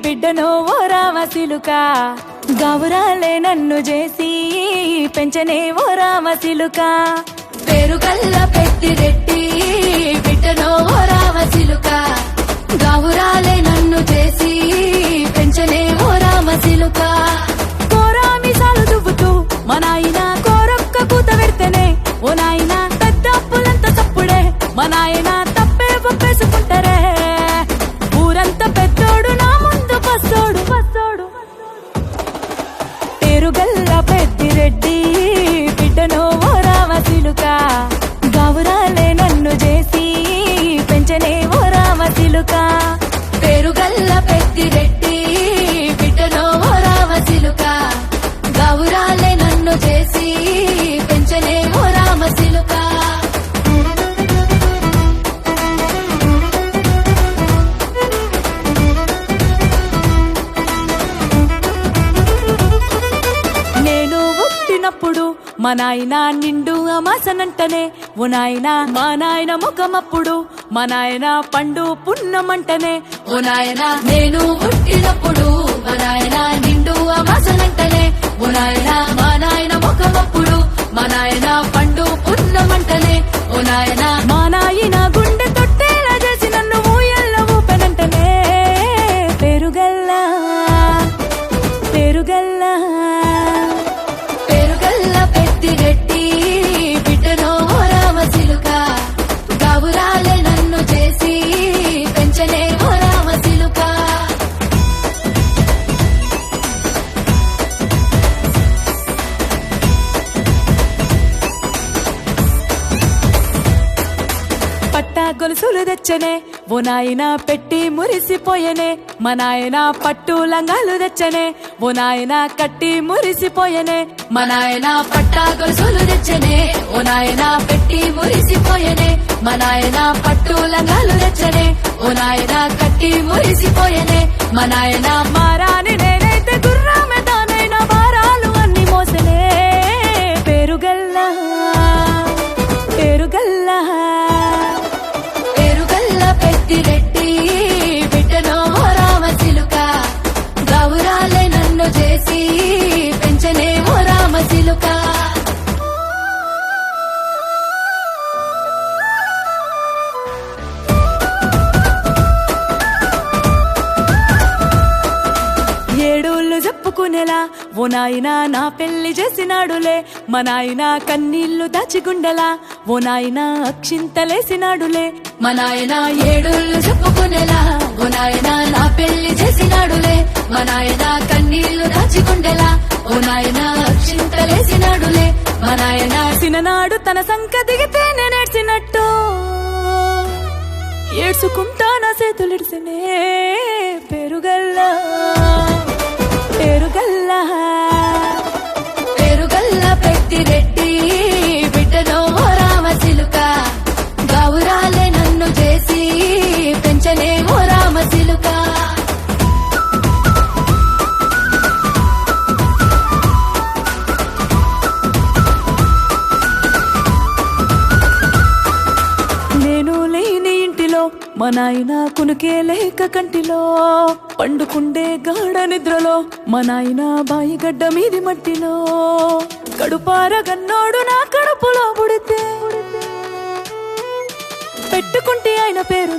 బిడ్డనో ఓ రామసిలుక గౌరాలే నన్ను చేసి పెంచనే ఓ రామసిలుక పేరుగల్ల పెద్దిరెడ్డి బిడ్డనో ఓ రామసిలుక గౌరాలే నన్ను చేసి పెంచనే ఓ రామసిలుక కోరామిసాలు దువ్వుతూ మా నాయన కోరొక్క కూత పెడితేనే ఓ నాయన పెద్ద అప్పులంత చప్పుడే మా నాయన తప్పే ఒప్పేసుకుంటారే ఊరంతా పెద్దోడు నా ముందు పස්සోడు పස්සోడు పేరుగల్ల పెద్దిరెడ్డి బిడ్డనో ఓ రామసిలుక గౌరాలే నన్ను చేసి పెంచనే ఓ రామసిలుక పేరుగల్ల పెద్దిరెడ్డి బిడ్డనో ఓ రామసిలుక గౌరాలే నన్ను చేసి పెంచనే ఓ రామసిలుక నేను పుట్టినప్పుడు మా నాయన నిండు అమాసనంటనే ఓ నాయన మా నాయన ముఖమప్పుడు మా నాయన పండు పున్నమంటనే ఓ నాయన నేను పుట్టినప్పుడు మా నాయన నిండు అమాసనంటనే ఓ నాయన మా నాయన ముఖమప్పుడు మా నాయన పండు పున్నమంటనే ఓ నాయన మా నాయన గుండె తొట్టేలా చేసి నన్ను ఊయల్ల ఊపెనంటనే పేరుగల్లా పేరుగల్లా పేరుగల్ల పెద్దిరెడ్డి బిడ్డనో ఓ రామసిలుక గౌరాలే నన్ను చేసి పెంచనే ఓ రామసిలుక పట్టా గొలుసులు తెచ్చనే ఓ నాయన పెట్టి మురిసిపోయనే మా నాయన పట్టు లంగాలు తెచ్చనే ఓ నాయన కట్టి మురిసిపోయనే మా నాయన పట్టా గొలుసులు తెచ్చనే ఓ నాయన పెట్టి మురిసిపోయనే మా నాయన పట్టు లంగాలు తెచ్చనే ఓ నాయన కట్టి మురిసిపోయనే మా నాయన మారాని నేనైతే గుర్రామె దానైనా భారాలు అన్ని మోసనే పేరుగల్లా పేరుగల్లా పెద్దిరెడ్డి బిడ్డనో ఓ రామసిలుక గౌరాలే నన్ను చేసి పెంచనే ఓ రామసిలుక ఏడోళ్ళు చెప్పుకునేలా ఓ నాయన నా పెళ్లి చేసినాడులే మా నాయన కన్నీళ్లు దాచిగుండెలా ఓ నాయన అక్షింతలేసినాడులే మా నాయన ఏడోళ్ళు చెప్పుకునేలా ఓ నాయన నా పెళ్లి చేసినాడులే మా నాయన కన్నీళ్లు దాచిగుండెలా ఓ నాయన అక్షింతలేసినాడులే మా నాయన సిననాడు తన సంక దిగితే నేనేడ్చినట్టు ఏడ్చుకుంటా నా చేతులిడిసినే పేరుగల్లా పేరుగల్లా పేరుగల్ల పెద్దిరెడ్డి బిడ్డనో ఓ రామసిలుక గౌరాలే నన్ను చేసి పెంచనే ఓ రామసిలుక నేను లేని ఇంటిలో మా నాయన కునుకే లేక కంటిలో పండుకుండే గాఢ నిద్రలో మా నాయన బాయిగడ్డ మీది మట్టిలో కడుపార గన్నోడు నా కడుపులో పుడితే పెట్టుకుంటే ఆయన పేరు